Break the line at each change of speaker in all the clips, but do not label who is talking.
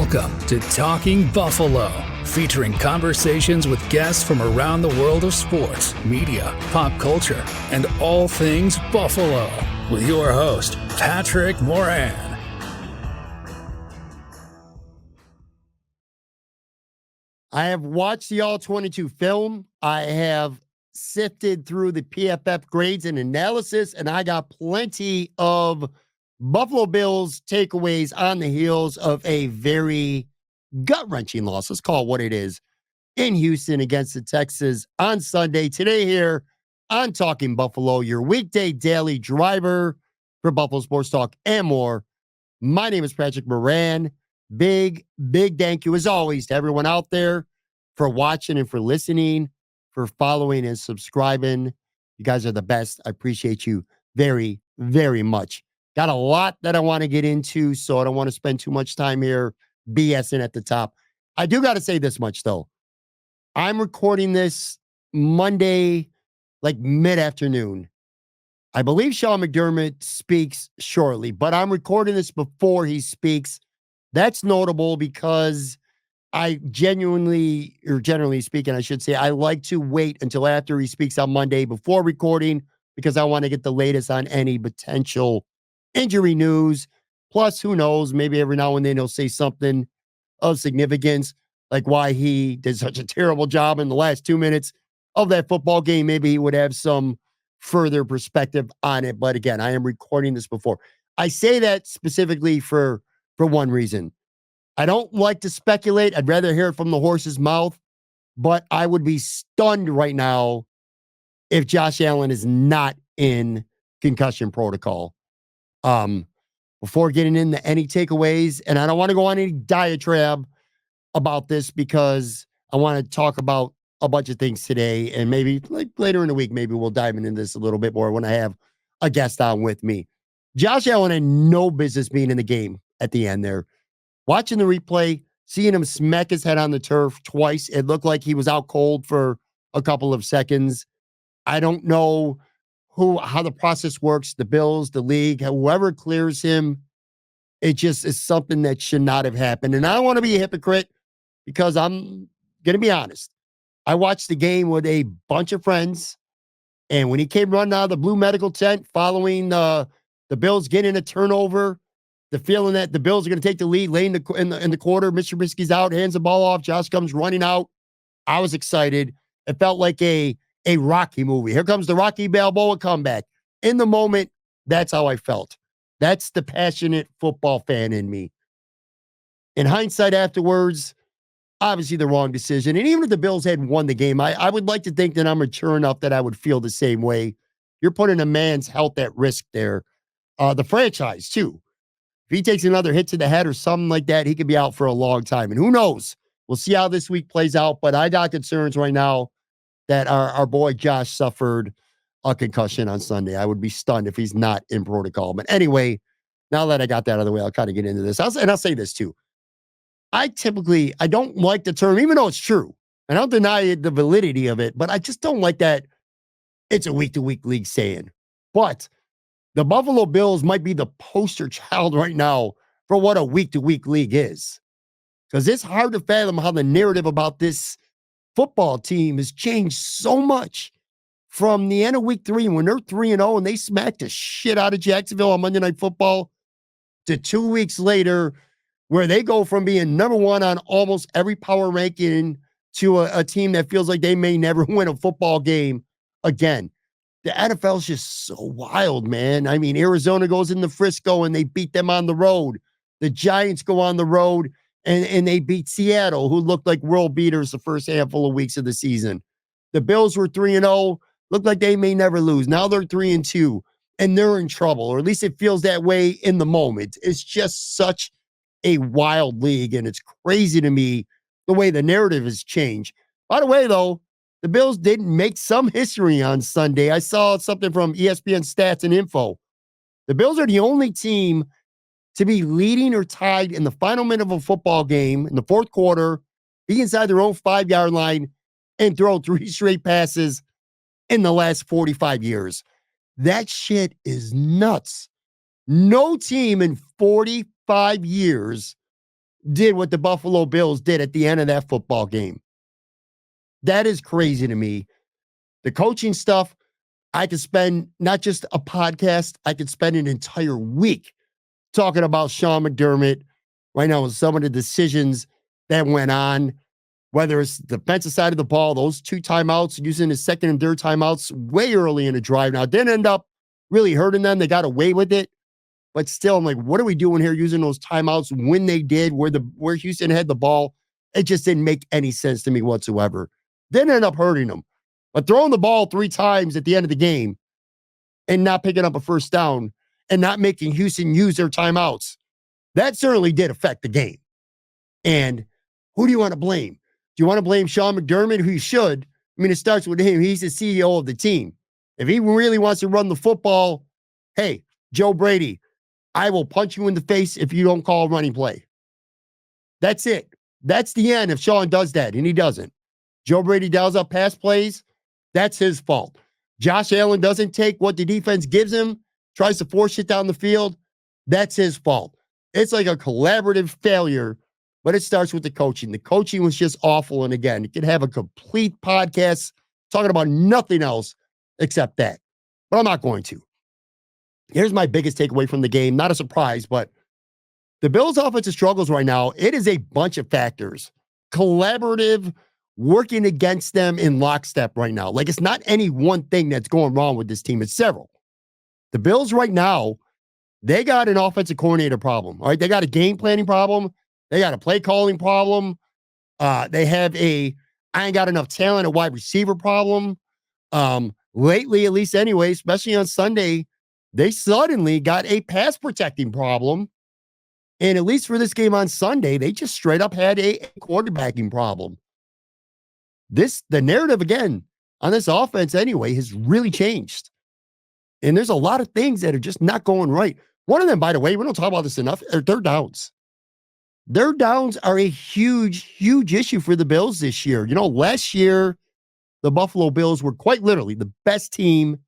Welcome to Talking Buffalo, featuring conversations with guests from around the world of sports, media, pop culture, and all things Buffalo. With your host, Patrick Moran.
I have watched the All-22 film. I have sifted through the PFF grades and analysis, and I got plenty of Buffalo Bills takeaways on the heels of a very gut-wrenching loss. Let's call it what it is in Houston against the Texans on Sunday. Today here on Talking Buffalo, your weekday daily driver for Buffalo Sports Talk and more. My name is Patrick Moran. Big thank you, as always, to everyone out there for watching and for listening, for following and subscribing. You guys are the best. I appreciate you very, very much. Got a lot that I want to get into, so I don't want to spend too much time here BSing at the top. I do got to say this much, though. I'm recording this Monday, like mid-afternoon. I believe Sean McDermott speaks shortly, but I'm recording this before he speaks. That's notable because I generally speaking, I should say, I like to wait until after he speaks on Monday before recording because I want to get the latest on any potential injury news. Plus, who knows, maybe every now and then he'll say something of significance, like why he did such a terrible job in the last 2 minutes of that football game. Maybe he would have some further perspective on it. But again, I am recording this before. I say that specifically for one reason. I don't like to speculate. I'd rather hear it from the horse's mouth, but I would be stunned right now if Josh Allen is not in concussion protocol. Before getting into any takeaways, and I don't want to go on any diatribe about this because I want to talk about a bunch of things today, and maybe like later in the week, maybe we'll dive into this a little bit more when I have a guest on with me. Josh Allen had no business being in the game at the end there. Watching the replay, seeing him smack his head on the turf twice, it looked like he was out cold for a couple of seconds. I don't know how the process works, the Bills, the league, whoever clears him. It just is something that should not have happened. And I don't want to be a hypocrite because I'm going to be honest. I watched the game with a bunch of friends, and when he came running out of the blue medical tent following the Bills getting a turnover, the feeling that the Bills are going to take the lead late in the quarter, Mr. Trubisky's out, hands the ball off, Josh comes running out. I was excited. It felt like a Rocky movie. Here comes the Rocky Balboa comeback. In the moment, that's how I felt. That's the passionate football fan in me. In hindsight afterwards, obviously the wrong decision. And even if the Bills had won the game, I would like to think that I'm mature enough that I would feel the same way. You're putting a man's health at risk there. The franchise, too. If he takes another hit to the head or something like that, he could be out for a long time. And who knows? We'll see how this week plays out. But I got concerns right now that our boy Josh suffered a concussion on Sunday. I would be stunned if he's not in protocol. But anyway, now that I got that out of the way, I'll kind of get into this. I'll say this too. I don't like the term, even though it's true. I don't deny the validity of it, but I just don't like that it's a week-to-week league saying. But the Buffalo Bills might be the poster child right now for what a week-to-week league is. Because it's hard to fathom how the narrative about this football team has changed so much from the end of week 3 when they're 3-0 and they smacked the shit out of Jacksonville on Monday Night Football to 2 weeks later where they go from being number 1 on almost every power ranking to a team that feels like they may never win a football game again. The NFL is just so wild, man. I mean, Arizona goes into Frisco and they beat them on the road. The Giants go on the road and they beat Seattle, who looked like world beaters the first handful of weeks of the season. The Bills were 3-0, looked like they may never lose. Now they're 3-2, and they're in trouble, or at least it feels that way in the moment. It's just such a wild league, and it's crazy to me the way the narrative has changed. By the way, though, the Bills did make some history on Sunday. I saw something from ESPN Stats and Info. The Bills are the only team to be leading or tied in the final minute of a football game in the fourth quarter, be inside their own 5-yard line, and throw 3 straight passes in the last 45 years. That shit is nuts. No team in 45 years did what the Buffalo Bills did at the end of that football game. That is crazy to me. The coaching stuff, I could spend not just a podcast, I could spend an entire week talking about Sean McDermott right now and some of the decisions that went on, whether it's the defensive side of the ball, those 2 timeouts, using the second and third timeouts way early in the drive. Now, it didn't end up really hurting them. They got away with it. But still, I'm like, what are we doing here using those timeouts when they did, where Houston had the ball? It just didn't make any sense to me whatsoever. Didn't end up hurting them. But throwing the ball 3 times at the end of the game and not picking up a first down and not making Houston use their timeouts, that certainly did affect the game. And who do you want to blame? Do you want to blame Sean McDermott, who you should? I mean, it starts with him. He's the CEO of the team. If he really wants to run the football, hey, Joe Brady, I will punch you in the face if you don't call a running play. That's it. That's the end if Sean does that, and he doesn't. Joe Brady dials up pass plays. That's his fault. Josh Allen doesn't take what the defense gives him, tries to force it down the field. That's his fault. It's like a collaborative failure, but it starts with the coaching. The coaching was just awful. And again, you could have a complete podcast talking about nothing else except that. But I'm not going to. Here's my biggest takeaway from the game. Not a surprise, but the Bills' offensive struggles right now, it is a bunch of factors. Collaborative, working against them in lockstep right now. Like, it's not any one thing that's going wrong with this team. It's several. The Bills right now, they got an offensive coordinator problem. All right, they got a game planning problem. They got a play calling problem. They have I ain't got enough talent, a wide receiver problem. Lately, at least anyway, especially on Sunday, they suddenly got a pass protecting problem. And at least for this game on Sunday, they just straight up had a quarterbacking problem. The narrative again on this offense anyway has really changed. And there's a lot of things that are just not going right. One of them, by the way, we don't talk about this enough, are third downs. Their downs are a huge, huge issue for the Bills this year. You know, last year, the Buffalo Bills were quite literally the best team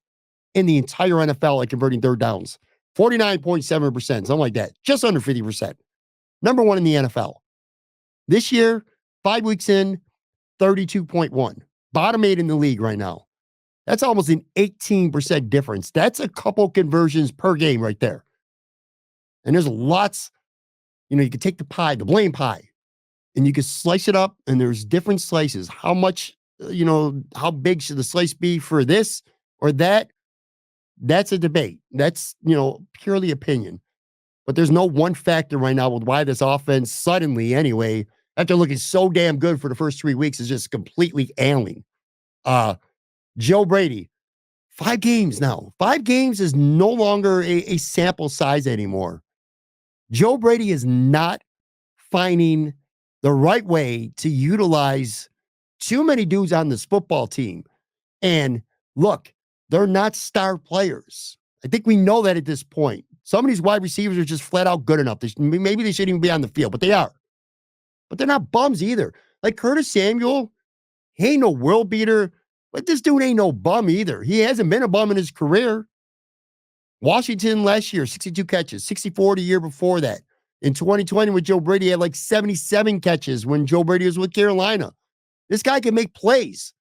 in the entire NFL at converting third downs. 49.7%, something like that. Just under 50%. Number 1 in the NFL. This year, 5 weeks in, 32.1. Bottom 8 in the league right now. That's almost an 18% difference. That's a couple conversions per game right there. And there's lots, you could take the pie, the blame pie, and you could slice it up, and there's different slices. How much, how big should the slice be for this or that? That's a debate. That's, purely opinion. But there's no one factor right now with why this offense suddenly, anyway, after looking so damn good for the first 3 weeks, is just completely ailing. Joe Brady, 5 games now. 5 games is no longer a sample size anymore. Joe Brady is not finding the right way to utilize too many dudes on this football team. And look, they're not star players. I think we know that at this point. Some of these wide receivers are just flat out good enough. Maybe they shouldn't even be on the field, but they are. But they're not bums either. Like Curtis Samuel, he ain't no world beater, but this dude ain't no bum either. He hasn't been a bum in his career. Washington last year, 62 catches, 64 the year before that. In 2020 with Joe Brady, he had like 77 catches when Joe Brady was with Carolina. This guy can make plays,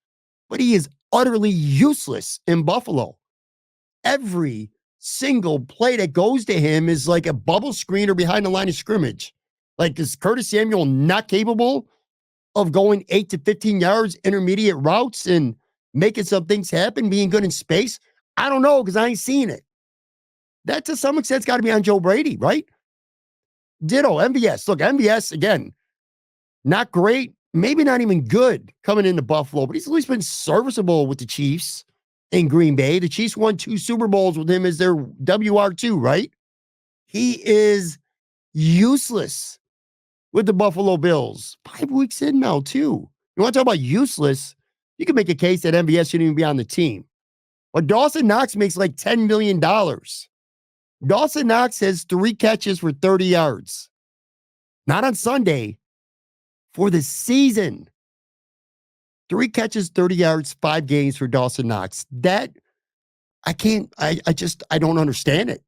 but he is utterly useless in Buffalo. Every single play that goes to him is like a bubble screen or behind the line of scrimmage. Like, is Curtis Samuel not capable of going 8 to 15 yards, intermediate routes, and making some things happen, being good in space? I don't know, because I ain't seen it. That, to some extent, got to be on Joe Brady, right? Ditto, MVS. Look, MVS, again, not great, maybe not even good coming into Buffalo, but he's at least been serviceable with the Chiefs in Green Bay. The Chiefs won 2 Super Bowls with him as their WR2, right? He is useless with the Buffalo Bills. 5 weeks in now, too. You want to talk about useless? You can make a case that MVS shouldn't even be on the team. But Dawson Knox makes like $10 million. Dawson Knox has 3 catches for 30 yards. Not on Sunday. For the season. 3 catches, 30 yards, 5 games for Dawson Knox. That, I don't understand it.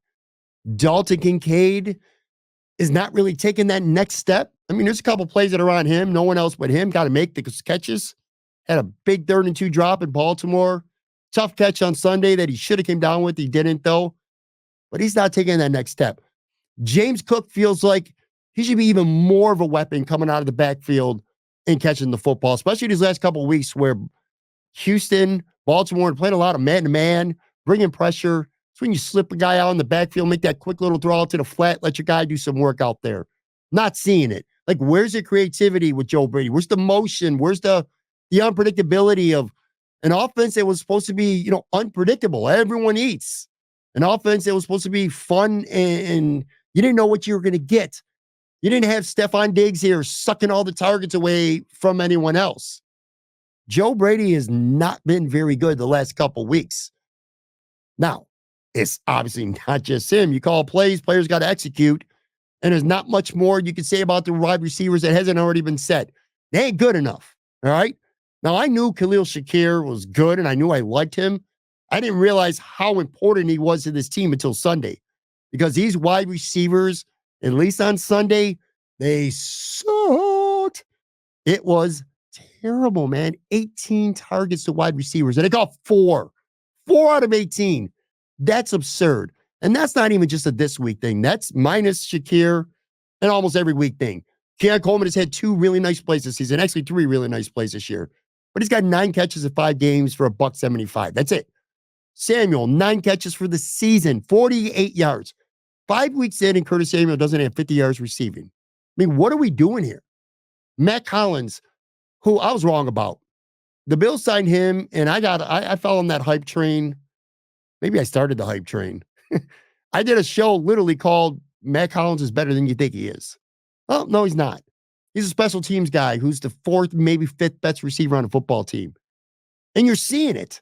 Dalton Kincaid is not really taking that next step. I mean, there's a couple plays that are on him. No one else but him got to make the catches. Had a big 3rd and 2 drop in Baltimore. Tough catch on Sunday that he should have came down with. He didn't, though. But he's not taking that next step. James Cook feels like he should be even more of a weapon coming out of the backfield and catching the football, especially these last couple of weeks where Houston, Baltimore playing a lot of man-to-man, bringing pressure. It's when you slip a guy out in the backfield, make that quick little throw out to the flat, let your guy do some work out there. Not seeing it. Like, where's the creativity with Joe Brady? Where's the motion? Where's the unpredictability of an offense that was supposed to be, unpredictable? Everyone eats. An offense that was supposed to be fun and you didn't know what you were going to get. You didn't have Stephon Diggs here sucking all the targets away from anyone else. Joe Brady has not been very good the last couple weeks. Now, it's obviously not just him. You call plays, players got to execute. And there's not much more you can say about the wide receivers that hasn't already been said. They ain't good enough. All right. Now, I knew Khalil Shakir was good and I knew I liked him. I didn't realize how important he was to this team until Sunday, because these wide receivers, at least on Sunday, they sucked. It was terrible, man. 18 targets to wide receivers, and they got 4 out of 18. That's absurd. And that's not even just a this week thing. That's minus Shakir and almost every week thing. Keon Coleman has had 2 really nice plays this season, actually 3 really nice plays this year. But he's got 9 catches in 5 games for $175. That's it. Samuel, 9 catches for the season, 48 yards. 5 weeks in, and Curtis Samuel doesn't have 50 yards receiving. I mean, what are we doing here? Matt Collins, who I was wrong about. The Bills signed him, and I fell on that hype train. Maybe I started the hype train. I did a show literally called Matt Collins is better than you think he is. Oh, no, he's not. He's a special teams guy who's the 4th, maybe 5th best receiver on a football team. And you're seeing it.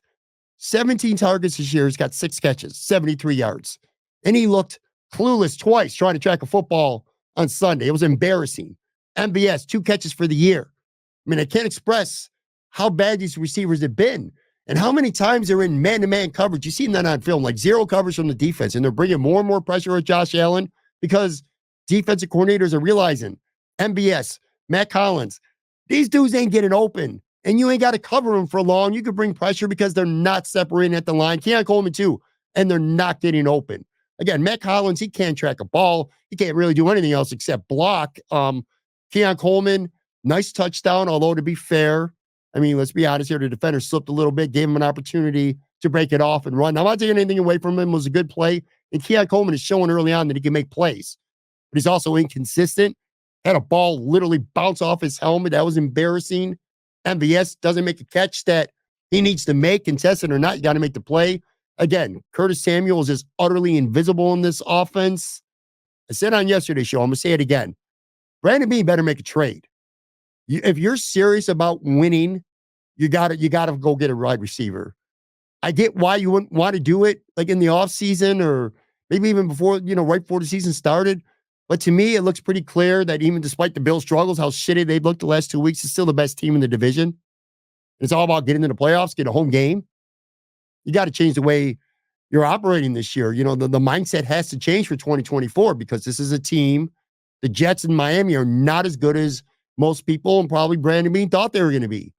17 targets this year. He's got 6 catches, 73 yards. And he looked clueless twice trying to track a football on Sunday. It was embarrassing. MVS, 2 catches for the year. I mean, I can't express how bad these receivers have been and how many times they're in man-to-man coverage. You've seen that on film, like 0 coverage from the defense, and they're bringing more and more pressure at Josh Allen because defensive coordinators are realizing MVS, Matt Collins, these dudes ain't getting open, and you ain't got to cover them for long. You could bring pressure because they're not separating at the line. Keon Coleman, too, and they're not getting open. Again, Matt Collins, he can't track a ball. He can't really do anything else except block. Keon Coleman, nice touchdown, although to be fair, I mean, let's be honest here, the defender slipped a little bit, gave him an opportunity to break it off and run. Now, I'm not taking anything away from him. It was a good play. And Keon Coleman is showing early on that he can make plays. But he's also inconsistent. Had a ball literally bounce off his helmet. That was embarrassing. MVS doesn't make a catch that he needs to make. Contested or not, you got to make the play. Again, Curtis Samuel is just utterly invisible in this offense. I said on yesterday's show, I'm going to say it again. Brandon Beane better make a trade. If you're serious about winning, you got to go get a wide receiver. I get why you wouldn't want to do it like in the offseason or maybe even before, right before the season started. But to me, it looks pretty clear that even despite the Bills' struggles, how shitty they've looked the last 2 weeks, it's still the best team in the division. It's all about getting to the playoffs, get a home game. You got to change the way you're operating this year. The mindset has to change for 2024 because this is a team. The Jets in Miami are not as good as most people and probably Brandon Beane thought they were going to be.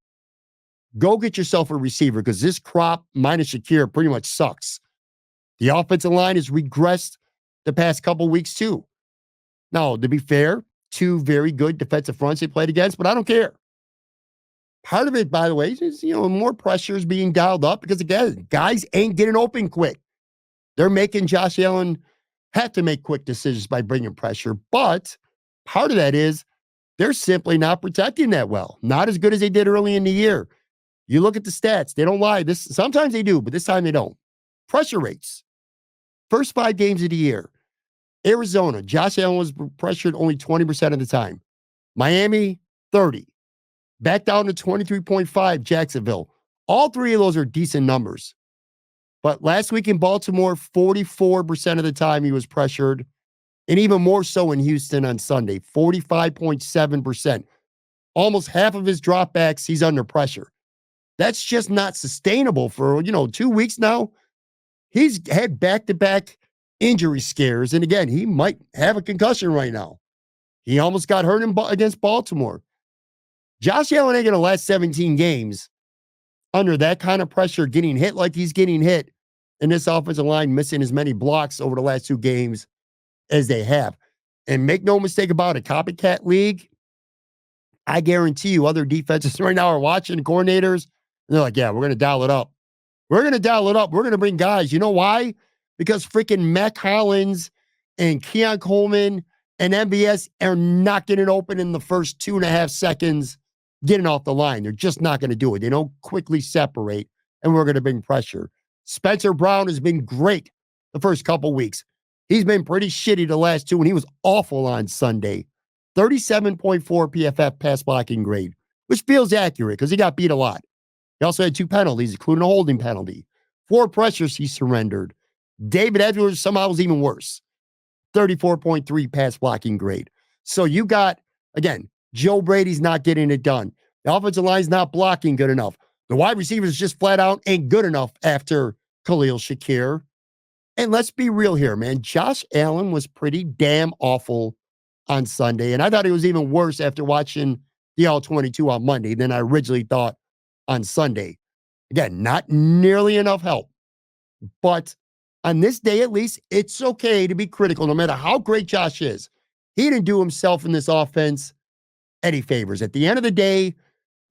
Go get yourself a receiver because this crop minus Shakir pretty much sucks. The offensive line has regressed the past couple weeks too. Now, to be fair, 2 very good defensive fronts they played against, but I don't care. Part of it, by the way, is, more pressure is being dialed up because, again, guys ain't getting open quick. They're making Josh Allen have to make quick decisions by bringing pressure. But part of that is they're simply not protecting that well. Not as good as they did early in the year. You look at the stats. They don't lie. Sometimes they do, but this time they don't. Pressure rates. First 5 games of the year. Arizona, Josh Allen was pressured only 20% of the time. Miami, 30. Back down to 23.5, Jacksonville. All 3 of those are decent numbers. But last week in Baltimore, 44% of the time he was pressured. And even more so in Houston on Sunday, 45.7%. Almost half of his dropbacks, he's under pressure. That's just not sustainable for, 2 weeks now. He's had back-to-back injury scares. And again, he might have a concussion right now. He almost got hurt against Baltimore. Josh Allen ain't going to last 17 games under that kind of pressure, getting hit like he's getting hit, and this offensive line missing as many blocks over the last 2 games as they have. And make no mistake about it, copycat league, I guarantee you other defenses right now are watching coordinators, and they're like, yeah, we're going to dial it up. We're going to dial it up. We're going to bring guys. You know why? Because freaking Matt Collins and Keon Coleman and MVS are not getting open in the first 2.5 seconds getting off the line. They're just not going to do it. They don't quickly separate, and we're going to bring pressure. Spencer Brown has been great the first couple weeks. He's been pretty shitty the last 2, and he was awful on Sunday. 37.4 PFF pass blocking grade, which feels accurate because he got beat a lot. He also had 2 penalties, including a holding penalty. 4 pressures he surrendered. David Edwards somehow was even worse. 34.3 pass blocking grade. So you got, again, Joe Brady's not getting it done. The offensive line's not blocking good enough. The wide receivers just flat out ain't good enough after Khalil Shakir. And let's be real here, man. Josh Allen was pretty damn awful on Sunday. And I thought it was even worse after watching the All-22 on Monday than I originally thought on Sunday. Again, not nearly enough help. But on this day, at least, it's okay to be critical no matter how great Josh is. He didn't do himself in this offense any favors. At the end of the day,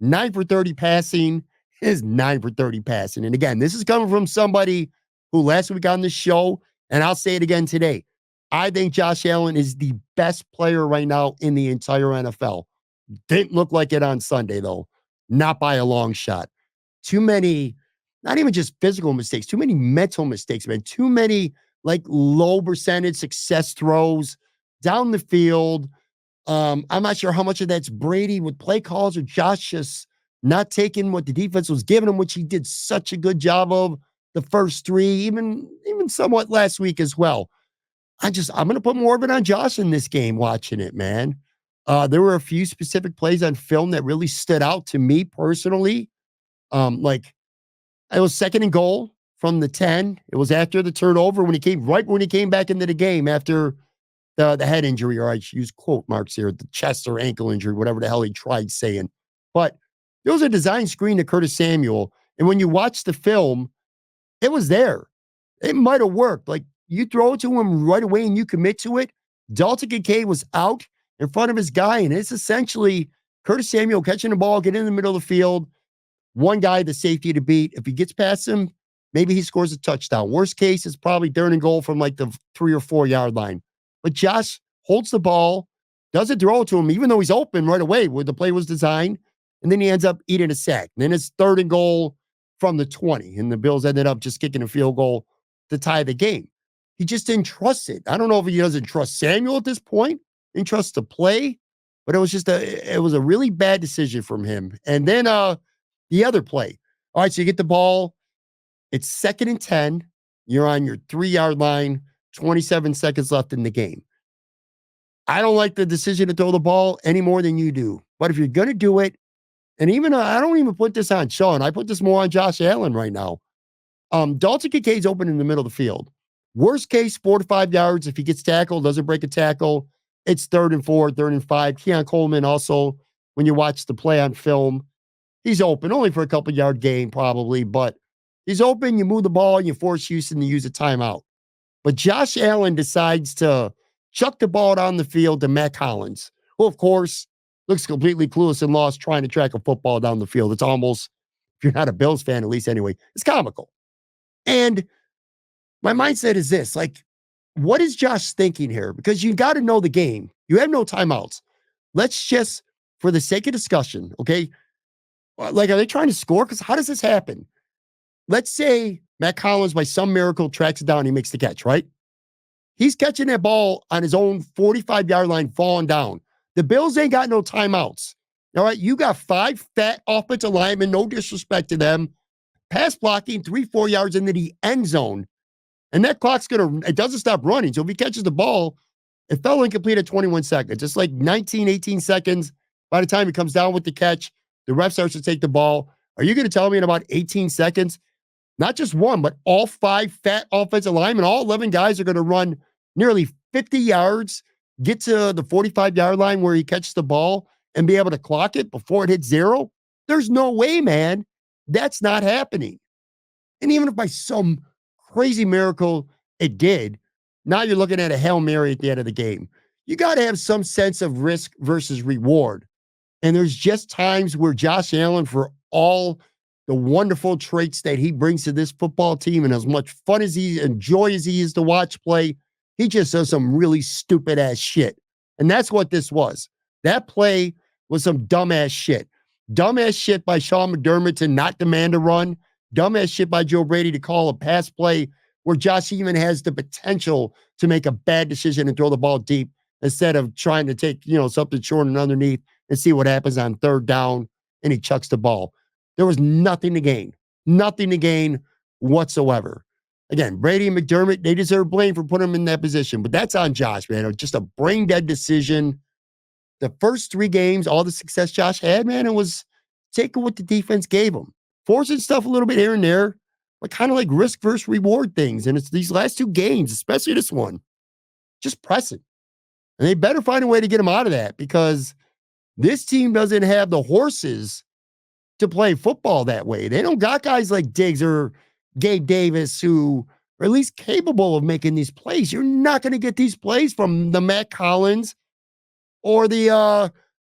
9 for 30 passing is 9 for 30 passing. And again, this is coming from somebody who last week on the show, and I'll say it again today, I think Josh Allen is the best player right now in the entire NFL. Didn't look like it on Sunday, though. Not by a long shot. Too many, not even just physical mistakes, too many mental mistakes, man. Too many, like, low percentage success throws down the field. I'm not sure how much of that's Brady with play calls or Josh just not taking what the defense was giving him, which he did such a good job of the first 3, even somewhat last week as well. I'm going to put more of it on Josh in this game watching it, man. There were a few specific plays on film that really stood out to me personally. Like it was 2nd and goal from the 10. It was after the turnover when he came back into the game after the head injury, or I use quote marks here, the chest or ankle injury, whatever the hell he tried saying. But it was a design screen to Curtis Samuel. And when you watch the film, it was there. It might have worked. Like, you throw it to him right away and you commit to it. Dalton Kincaid was out in front of his guy, and it's essentially Curtis Samuel catching the ball, getting in the middle of the field, one guy, the safety to beat. If he gets past him, maybe he scores a touchdown. Worst case, it's probably 3rd and goal from like the 3 or 4 yard line. But Josh holds the ball, doesn't throw it to him, even though he's open right away where the play was designed, and then he ends up eating a sack. And then it's 3rd and goal from the 20, and the Bills ended up just kicking a field goal to tie the game. He just didn't trust it. I don't know if he doesn't trust Samuel at this point, didn't trust the play, but it was just it was a really bad decision from him. And then the other play. All right, so you get the ball. It's 2nd and 10. You're on your 3 yard line, 27 seconds left in the game. I don't like the decision to throw the ball any more than you do. But if you're going to do it, and even I don't even put this on Sean. I put this more on Josh Allen right now. Dalton Kincaid's open in the middle of the field. Worst case, 4 to 5 yards. If he gets tackled, doesn't break a tackle, it's 3rd and 4, 3rd and 5. Keon Coleman also, when you watch the play on film, he's open, only for a couple yard gain probably, but he's open. You move the ball and you force Houston to use a timeout. But Josh Allen decides to chuck the ball down the field to Matt Collins, who, of course, looks completely clueless and lost trying to track a football down the field. It's almost, if you're not a Bills fan, at least anyway, it's comical. And my mindset is this, like, what is Josh thinking here? Because you got to know the game. You have no timeouts. Let's just, for the sake of discussion, okay? Like, are they trying to score? Because how does this happen? Let's say Matt Collins, by some miracle, tracks it down. He makes the catch, right? He's catching that ball on his own 45 yard line, falling down. The Bills ain't got no timeouts. All right. You got 5 fat offensive linemen, no disrespect to them, pass blocking 3-4 yards into the end zone. And that clock's it doesn't stop running. So if he catches the ball, it fell incomplete at 21 seconds. It's like 19, 18 seconds. By the time he comes down with the catch, the ref starts to take the ball. Are you going to tell me in about 18 seconds, not just one, but all 5 fat offensive linemen, all 11 guys are going to run nearly 50 yards get to the 45-yard line where he catches the ball and be able to clock it before it hits zero? There's no way, man. That's not happening. And even if by some crazy miracle it did, now you're looking at a Hail Mary at the end of the game. You got to have some sense of risk versus reward. And there's just times where Josh Allen, for all the wonderful traits that he brings to this football team and as much fun as he and joy as he is to watch play, he just does some really stupid ass shit. And that's what this was. That play was some dumbass shit. Dumbass shit by Sean McDermott to not demand a run. Dumbass shit by Joe Brady to call a pass play where Josh even has the potential to make a bad decision and throw the ball deep instead of trying to take, something short and underneath and see what happens on third down, and he chucks the ball. There was nothing to gain whatsoever. Again, Brady and McDermott, they deserve blame for putting him in that position, but that's on Josh, man. It was just a brain dead decision. The first 3 games, all the success Josh had, man, it was taking what the defense gave him, forcing stuff a little bit here and there, but kind of like risk versus reward things. And it's these last 2 games, especially this one, just pressing. And they better find a way to get him out of that because this team doesn't have the horses to play football that way. They don't got guys like Diggs or Gabe Davis who are at least capable of making these plays. You're not going to get these plays from the Matt Collins or the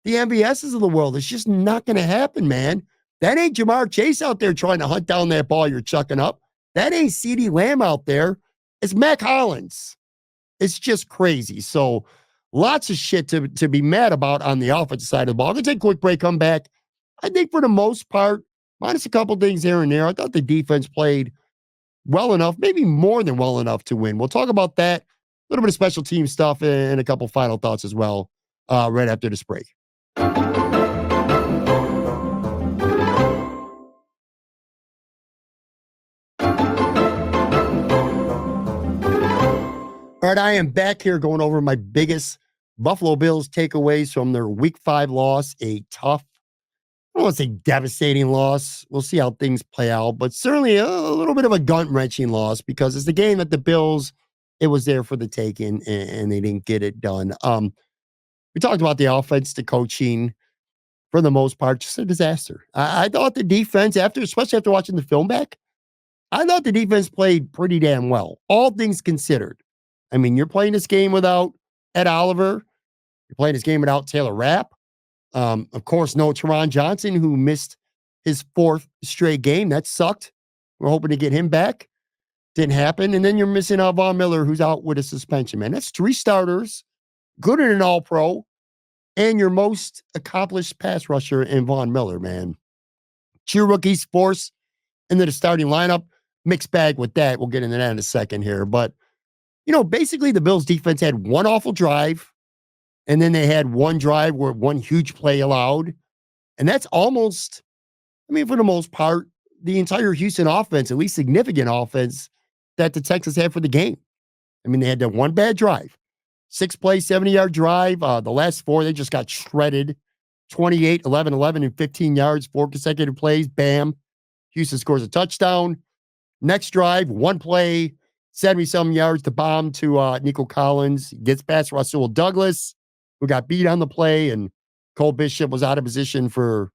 MVSs of the world. It's just not going to happen, man. That ain't Jamar Chase out there trying to hunt down that ball you're chucking up. That ain't CeeDee Lamb out there. It's Matt Collins. It's just crazy. So lots of shit to be mad about on the offensive side of the ball. I'm going to take a quick break, come back. I think for the most part, minus a couple things here and there, I thought the defense played well enough, maybe more than well enough to win. We'll talk about that, a little bit of special team stuff, and a couple final thoughts as well right after this break. All right, I am back here going over my biggest Buffalo Bills takeaways from their Week 5 loss, a tough, I don't want to say devastating loss. We'll see how things play out, but certainly a little bit of a gut-wrenching loss because it's the game that the Bills, it was there for the taking, and they didn't get it done. We talked about the offense, the coaching, for the most part, just a disaster. I thought the defense, especially after watching the film back, I thought the defense played pretty damn well, all things considered. I mean, you're playing this game without Ed Oliver. You're playing this game without Taylor Rapp. Of course, no Teron Johnson, who missed his 4th straight game. That sucked. We're hoping to get him back. Didn't happen. And then you're missing out Von Miller, who's out with a suspension, man. That's 3 starters, good in an all-pro, and your most accomplished pass rusher in Von Miller, man. 2 rookies forced into the starting lineup. Mixed bag with that. We'll get into that in a second here. But, basically the Bills defense had one awful drive, and then they had one drive where one huge play allowed. And that's almost, for the most part, the entire Houston offense, at least significant offense, that the Texans had for the game. They had that one bad drive. 6-play, 70-yard drive. The last 4, they just got shredded. 28, 11, 11, and 15 yards, 4 consecutive plays. Bam. Houston scores a touchdown. Next drive, 1 play, 70-some yards to bomb to Nico Collins. Gets past Rasul Douglas, who got beat on the play, and Cole Bishop was out of position for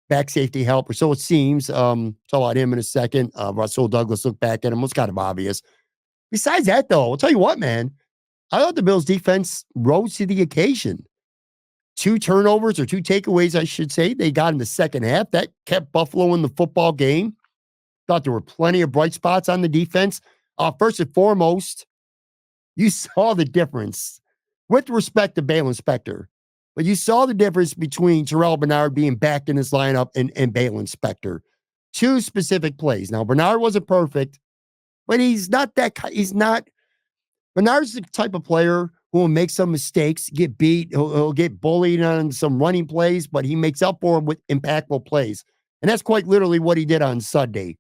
back safety help, or so it seems. Talk about him in a second. Rasul Douglas looked back at him. It was kind of obvious. Besides that, though, I'll tell you what, man. I thought the Bills' defense rose to the occasion. 2 turnovers, or 2 takeaways, I should say, they got in the second half. That kept Buffalo in the football game. Thought there were plenty of bright spots on the defense. First and foremost, you saw the difference, with respect to Bale Inspector, but you saw the difference between Terrell Bernard being back in his lineup and Bale Inspector. 2 specific plays. Now, Bernard wasn't perfect, but he's not that. Bernard's the type of player who will make some mistakes, get beat, he'll get bullied on some running plays, but he makes up for them with impactful plays. And that's quite literally what he did on Sunday.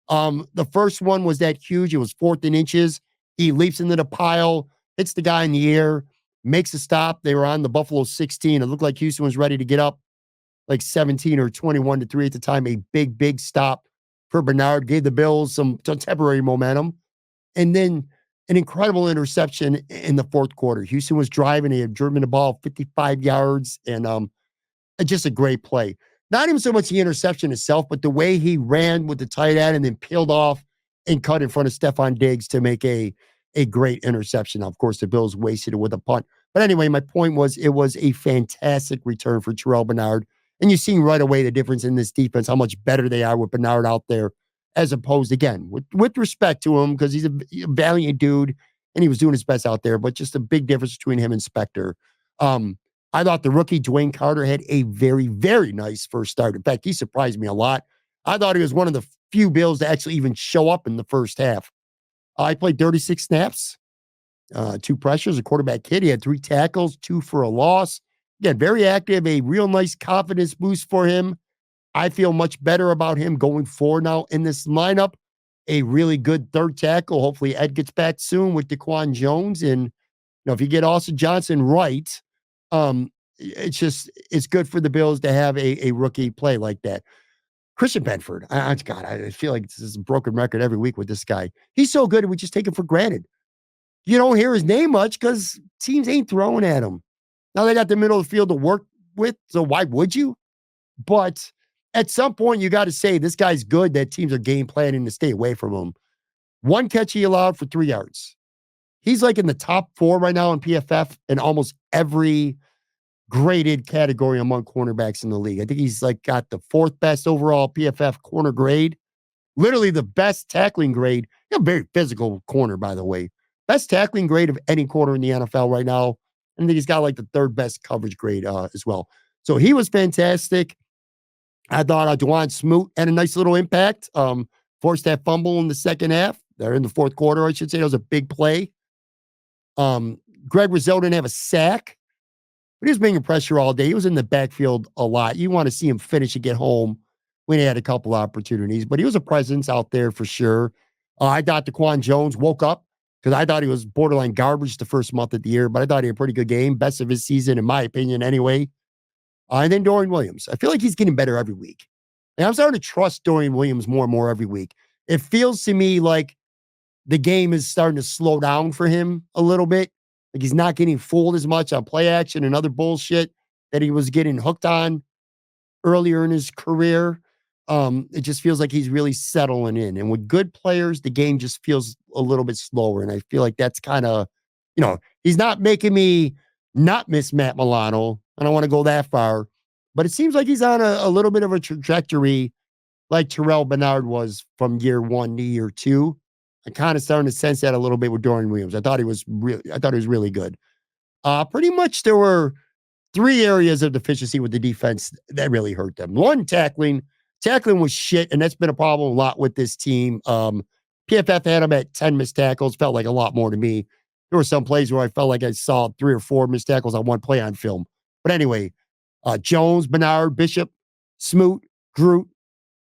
The first one was that huge. It was 4th and inches. He leaps into the pile, hits the guy in the air, makes a stop. They were on the Buffalo 16. It looked like Houston was ready to get up like 17 or 21-3 at the time. A big, big stop for Bernard. Gave the Bills some temporary momentum. And then an incredible interception in the fourth quarter. Houston was driving. He had driven the ball 55 yards and just a great play. Not even so much the interception itself, but the way he ran with the tight end and then peeled off and cut in front of Stephon Diggs to make a great interception. Now, of course, the Bills wasted it with a punt. But anyway, my point was it was a fantastic return for Terrell Bernard. And you've seen right away the difference in this defense, how much better they are with Bernard out there, as opposed, again, with respect to him, because he's a valiant dude and he was doing his best out there, but just a big difference between him and Spector. I thought the rookie Dwayne Carter had a very, very nice first start. In fact, he surprised me a lot. I thought he was one of the few Bills to actually even show up in the first half. I played 36 snaps, 2 pressures, a quarterback hit. He had 3 tackles, 2 for a loss. Again, very active, a real nice confidence boost for him. I feel much better about him going forward now in this lineup. A really good third tackle. Hopefully Ed gets back soon with DaQuan Jones. And if you get Austin Johnson right, it's good for the Bills to have a rookie play like that. Christian Benford, I feel like this is a broken record every week with this guy. He's so good, we just take him for granted. You don't hear his name much because teams ain't throwing at him. Now they got the middle of the field to work with, so why would you? But at some point, you got to say this guy's good that teams are game planning to stay away from him. 1 catch he allowed for 3 yards. He's like in the top 4 right now in PFF in almost every graded category among cornerbacks in the league. I think he's like got the 4th best overall PFF corner grade, literally the best tackling grade. He's a very physical corner, by the way. Best tackling grade of any corner in the NFL right now. I think he's got like the 3rd best coverage grade as well. So he was fantastic. I thought Dwan Smoot had a nice little impact. Forced that fumble in the second half. They're in the fourth quarter, I should say. That was a big play. Greg Rousseau didn't have a sack, but he was bringing pressure all day. He was in the backfield a lot. You want to see him finish and get home when he had a couple opportunities, but he was a presence out there for sure. I thought DaQuan Jones woke up because I thought he was borderline garbage the first month of the year, but I thought he had a pretty good game. Best of his season, in my opinion, anyway. And then Dorian Williams. I feel like he's getting better every week. And I'm starting to trust Dorian Williams more and more every week. It feels to me like the game is starting to slow down for him a little bit. Like he's not getting fooled as much on play action and other bullshit that he was getting hooked on earlier in his career. It just feels like he's really settling in. And with good players, the game just feels a little bit slower. And I feel like that's kind of, he's not making me not miss Matt Milano. I don't want to go that far, but it seems like he's on a little bit of a trajectory like Terrell Bernard was from year 1 to year 2. I'm kind of starting to sense that a little bit with Dorian Williams. I thought he was really good. Pretty much there were 3 areas of deficiency with the defense that really hurt them. 1, tackling. Tackling was shit, and that's been a problem a lot with this team. PFF had them at 10 missed tackles. Felt like a lot more to me. There were some plays where I felt like I saw 3 or 4 missed tackles on one play on film. But anyway, Jones, Bernard, Bishop, Smoot, Groot,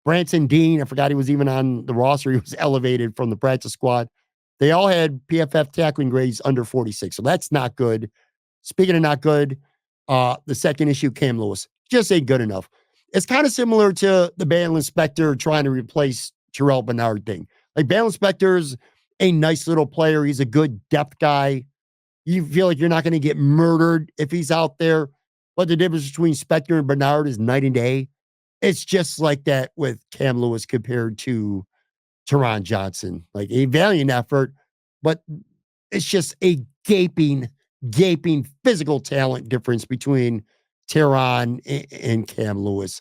Branson Dean. I forgot he was even on the roster. He was elevated from the practice squad. They all had PFF tackling grades under 46. So that's not good. Speaking of not good, the second issue, Cam Lewis, just ain't good enough. It's kind of similar to the Bale Inspector trying to replace Terrell Bernard thing. Like Bale Inspector's a nice little player. He's a good depth guy. You feel like you're not going to get murdered if he's out there. But the difference between Spector and Bernard is night and day. It's just like that with Cam Lewis compared to Teron Johnson. Like a valiant effort, but it's just a gaping physical talent difference between Teron and Cam Lewis.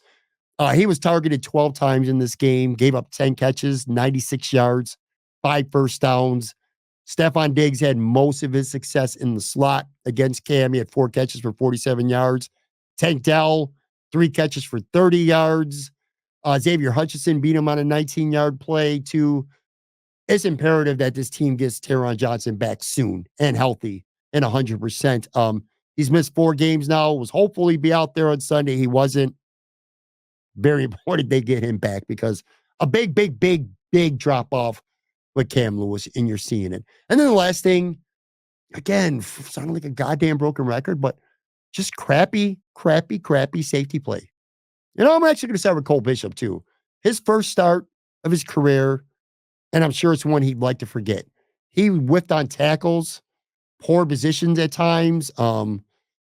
He was targeted 12 times in this game, gave up 10 catches, 96 yards, 5 first downs. Stephon Diggs had most of his success in the slot against Cam. He had 4 catches for 47 yards. Tank Dell, 3 catches for 30 yards. Xavier Hutchinson beat him on a 19-yard play, too. It's imperative that this team gets Teron Johnson back soon and healthy and 100%. He's missed 4 games now. Was hopeful he'd be out there on Sunday. He wasn't. Very important they get him back because a big drop off with Cam Lewis, and you're seeing it. And then the last thing, again, sounding like a goddamn broken record, but just crappy safety play. I'm actually going to start with Cole Bishop, too. His first start of his career, and I'm sure it's one he'd like to forget. He whiffed on tackles, poor positions at times.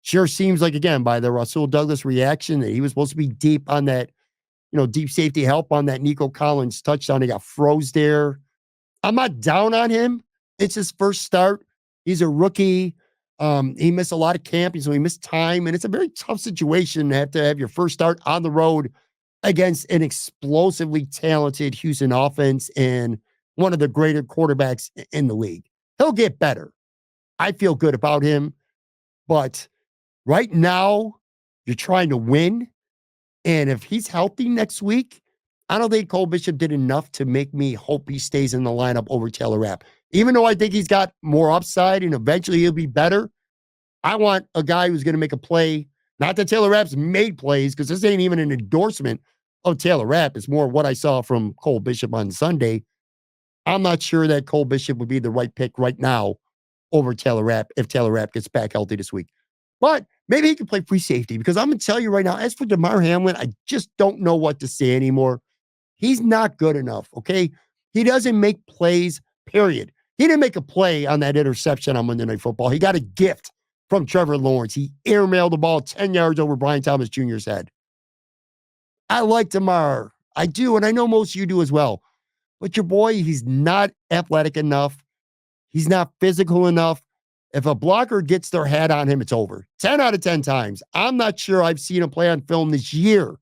Sure seems like, again, by the Rasul Douglas reaction, that he was supposed to be deep on that, deep safety help on that Nico Collins touchdown. He got froze there. I'm not down on him. It's his first start. He's a rookie. He missed a lot of camp, so he missed time, and it's a very tough situation to have your first start on the road against an explosively talented Houston offense and one of the greater quarterbacks in the league. He'll get better. I feel good about him, but right now you're trying to win, and if he's healthy next week, I don't think Cole Bishop did enough to make me hope he stays in the lineup over Taylor Rapp. Even though I think he's got more upside and eventually he'll be better, I want a guy who's going to make a play. Not that Taylor Rapp's made plays, because this ain't even an endorsement of Taylor Rapp. It's more what I saw from Cole Bishop on Sunday. I'm not sure that Cole Bishop would be the right pick right now over Taylor Rapp if Taylor Rapp gets back healthy this week. But maybe he can play free safety, because I'm going to tell you right now, as for Damar Hamlin, I just don't know what to say anymore. He's not good enough, okay? He doesn't make plays, period. He didn't make a play on that interception on Monday Night Football. He got a gift from Trevor Lawrence. He airmailed the ball 10 yards over Brian Thomas Jr.'s head. I like Damar. I do, and I know most of you do as well. But your boy, he's not athletic enough. He's not physical enough. If a blocker gets their hat on him, it's over. 10 out of 10 times. I'm not sure I've seen a play on film this year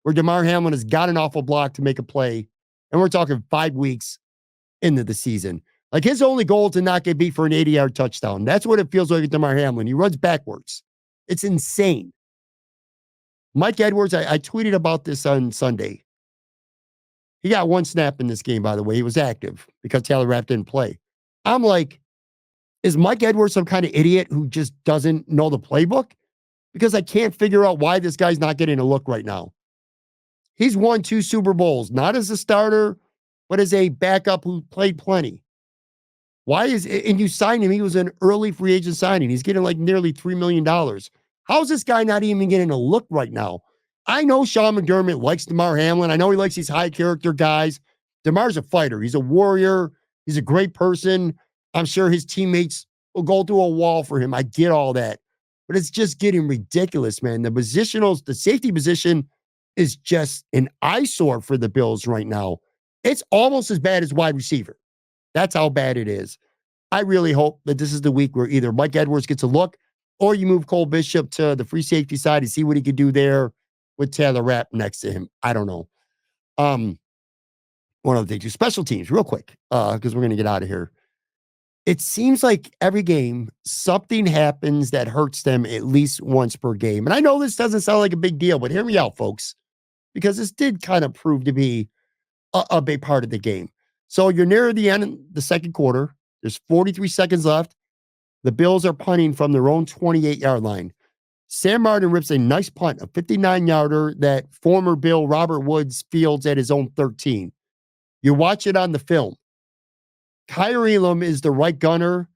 where Damar Hamlin has got an awful block to make a play. And we're talking 5 weeks into the season. Like, his only goal is to not get beat for an 80-yard touchdown. That's what it feels like with Damar Hamlin. He runs backwards. It's insane. Mike Edwards, I tweeted about this on Sunday. He got 1 snap in this game, by the way. He was active because Taylor Rapp didn't play. I'm like, is Mike Edwards some kind of idiot who just doesn't know the playbook? Because I can't figure out why this guy's not getting a look right now. He's won 2 Super Bowls, not as a starter, but as a backup who played plenty. Why and you signed him, he was an early free agent signing. He's getting like nearly $3 million. How's this guy not even getting a look right now? I know Sean McDermott likes Damar Hamlin. I know he likes these high character guys. Damar's a fighter. He's a warrior. He's a great person. I'm sure his teammates will go through a wall for him. I get all that. But it's just getting ridiculous, man. The safety position is just an eyesore for the Bills right now. It's almost as bad as wide receiver. That's how bad it is. I really hope that this is the week where either Mike Edwards gets a look or you move Cole Bishop to the free safety side and see what he could do there with Taylor Rapp next to him. I don't know. One other thing, special teams, real quick, because we're going to get out of here. It seems like every game, something happens that hurts them at least once per game. And I know this doesn't sound like a big deal, but hear me out, folks, because this did kind of prove to be a big part of the game. So you're near the end of the second quarter. There's 43 seconds left. The Bills are punting from their own 28-yard line. Sam Martin rips a nice punt, a 59-yarder that former Bill Robert Woods fields at his own 13. You watch it on the film. Kyer Elam is the right gunner.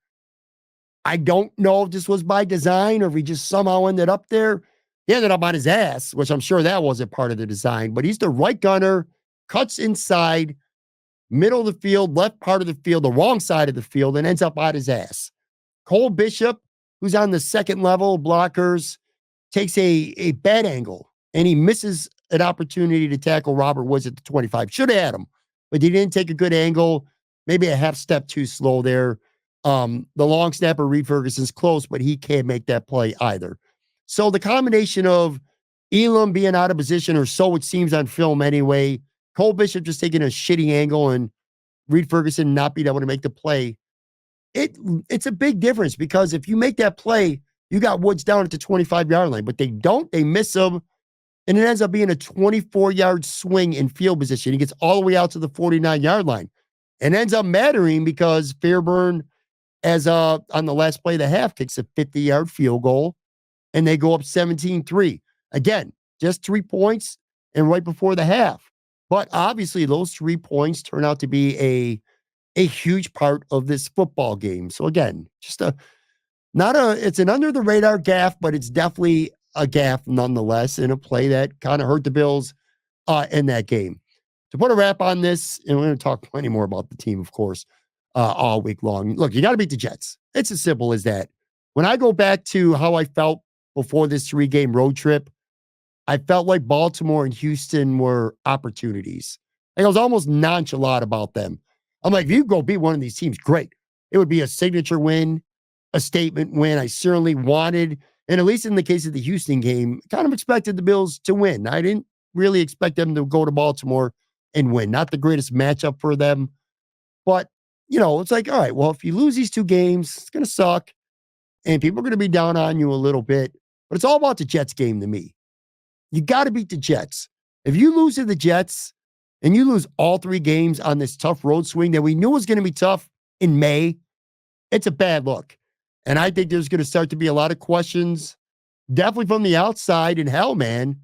I don't know if this was by design or if he just somehow ended up there. He ended up on his ass, which I'm sure that wasn't part of the design, but he's the right gunner, cuts inside, middle of the field, left part of the field, the wrong side of the field, and ends up on his ass. Cole Bishop, who's on the second level blockers, takes a bad angle, and he misses an opportunity to tackle Robert Woods at the 25. Should have had him, but he didn't take a good angle, maybe a half step too slow there. The long snapper, Reed Ferguson's close, but he can't make that play either. So the combination of Elam being out of position, or so it seems on film anyway, Cole Bishop just taking a shitty angle, and Reed Ferguson not being able to make the play, it's a big difference, because if you make that play, you got Woods down at the 25-yard line, but they don't. They miss him, and it ends up being a 24-yard swing in field position. He gets all the way out to the 49-yard line, and ends up mattering because Fairburn, on the last play of the half, kicks a 50-yard field goal, and they go up 17-3. Again, just 3 points, and right before the half. But obviously, those 3 points turn out to be a huge part of this football game. So again, just it's an under the radar gaffe, but it's definitely a gaffe nonetheless, in a play that kind of hurt the Bills in that game. To put a wrap on this, and we're going to talk plenty more about the team, of course. all week long. Look, you got to beat the Jets. It's as simple as that. When I go back to how I felt before this 3-game road trip, I felt like Baltimore and Houston were opportunities. Like I was almost nonchalant about them. I'm like, if you go beat one of these teams, great. It would be a signature win, a statement win. I certainly wanted, and at least in the case of the Houston game, kind of expected the Bills to win. I didn't really expect them to go to Baltimore and win. Not the greatest matchup for them. But, it's like, all right, well, if you lose these 2 games, it's going to suck. And people are going to be down on you a little bit. But it's all about the Jets game to me. You got to beat the Jets. If you lose to the Jets and you lose all 3 games on this tough road swing that we knew was going to be tough in May, it's a bad look. And I think there's going to start to be a lot of questions, definitely from the outside. And hell, man,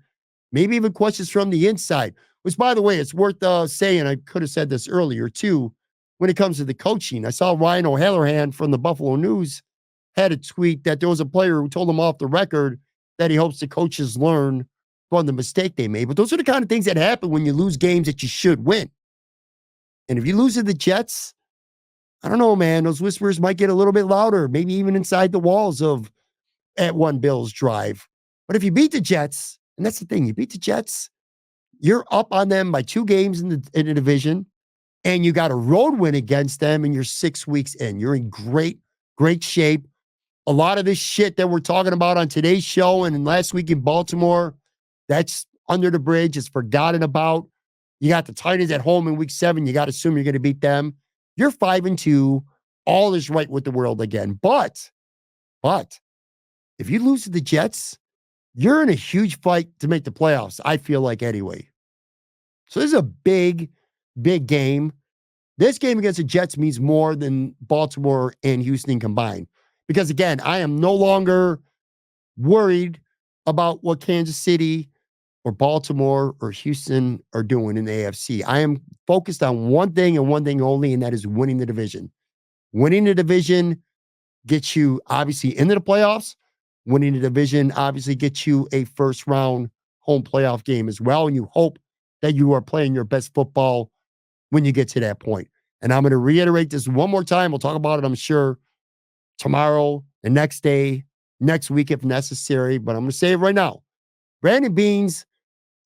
maybe even questions from the inside, which, by the way, it's worth saying. I could have said this earlier, too, when it comes to the coaching. I saw Ryan O'Halloran from the Buffalo News had a tweet that there was a player who told him off the record that he hopes the coaches learn from the mistake they made. But those are the kind of things that happen when you lose games that you should win. And if you lose to the Jets, I don't know, man, those whispers might get a little bit louder, maybe even inside the walls of at one Bills drive. But if you beat the Jets, and that's the thing, you beat the Jets, you're up on them by 2 games in the division, and you got a road win against them, and you're 6 weeks in. You're in great shape. A lot of this shit that we're talking about on today's show and last week in Baltimore, that's under the bridge. It's forgotten about. You got the Titans at home in week 7. You got to assume you're going to beat them. You're 5-2. All is right with the world again. But if you lose to the Jets, you're in a huge fight to make the playoffs, I feel like, anyway. So this is a big game. This game against the Jets means more than Baltimore and Houston combined. Because, again, I am no longer worried about what Kansas City or Baltimore or Houston are doing in the AFC. I am focused on one thing and one thing only, and that is winning the division. Winning the division gets you, obviously, into the playoffs. Winning the division, obviously, gets you a first-round home playoff game as well, and you hope that you are playing your best football when you get to that point. And I'm going to reiterate this one more time. We'll talk about it, I'm sure, tomorrow, the next day, next week if necessary. But I'm going to say it right now. Brandon Beane's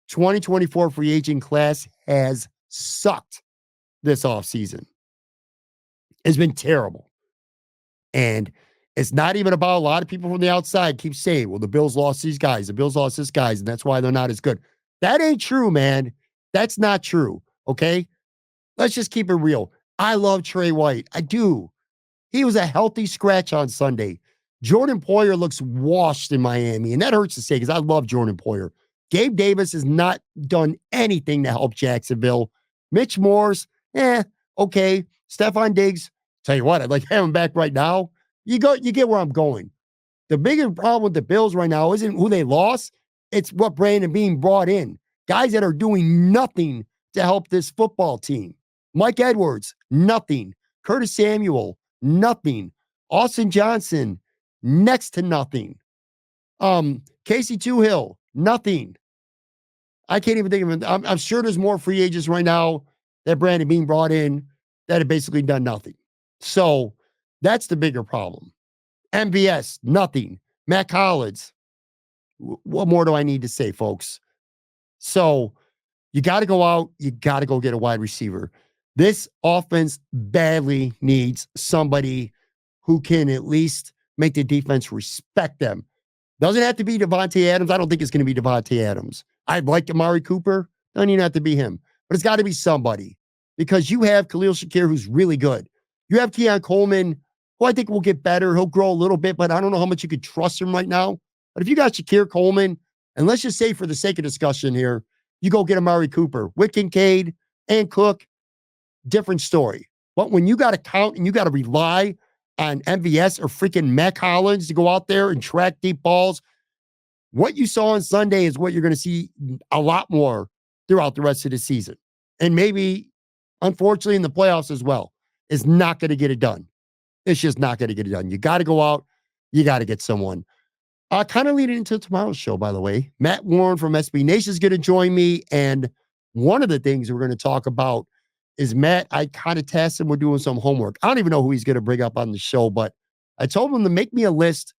2024 free agent class has sucked this offseason. It's been terrible. And it's not even about a lot of people from the outside keep saying, well, the Bills lost these guys, the Bills lost this guys, and that's why they're not as good. That ain't true, man. That's not true, okay? Let's just keep it real. I love Trey White. I do. He was a healthy scratch on Sunday. Jordan Poyer looks washed in Miami, and that hurts to say because I love Jordan Poyer. Gabe Davis has not done anything to help Jacksonville. Mitch Morse, okay. Stephon Diggs, tell you what, I'd like to have him back right now. You get where I'm going. The bigger problem with the Bills right now isn't who they lost. It's what Brandon Beane brought in. Guys that are doing nothing to help this football team. Mike Edwards, nothing. Curtis Samuel, nothing. Austin Johnson, next to nothing. Casey Toohill, nothing. I can't even think of it. I'm sure there's more free agents right now that Brandon Beane brought in that have basically done nothing. So that's the bigger problem. MVS, nothing. Matt Collins. What more do I need to say, folks? So you got to go out. You got to go get a wide receiver. This offense badly needs somebody who can at least make the defense respect them. Doesn't have to be Devontae Adams. I don't think it's going to be Devontae Adams. I'd like Amari Cooper. Doesn't even have to be him. But it's got to be somebody. Because you have Khalil Shakir, who's really good. You have Keon Coleman, who I think will get better. He'll grow a little bit, but I don't know how much you could trust him right now. But if you got Shakir Coleman, and let's just say for the sake of discussion here, you go get Amari Cooper. With Kincaid and Cook, different story. But when you got to count and you got to rely on MVS or freaking Matt Collins to go out there and track deep balls, what you saw on Sunday is what you're going to see a lot more throughout the rest of the season. And maybe, unfortunately, in the playoffs as well. Is not going to get it done. It's just not going to get it done. You got to go out. You got to get someone. Kind of leading into tomorrow's show, by the way. Matt Warren from SB Nation is going to join me. And one of the things we're going to talk about is Matt. I kind of tasked him with doing some homework. I don't even know who he's going to bring up on the show, but I told him to make me a list.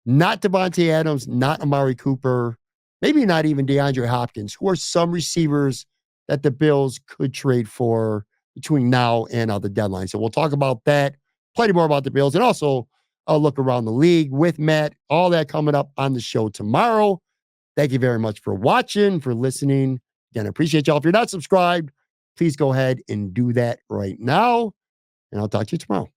Not Devontae Adams, not Amari Cooper, maybe not even DeAndre Hopkins, who are some receivers that the Bills could trade for between now and the deadline. So we'll talk about that, plenty more about the Bills, and also I'll look around the league with Matt. All that coming up on the show tomorrow. Thank you very much for watching, for listening. Again, I appreciate y'all. If you're not subscribed, please go ahead and do that right now. And I'll talk to you tomorrow.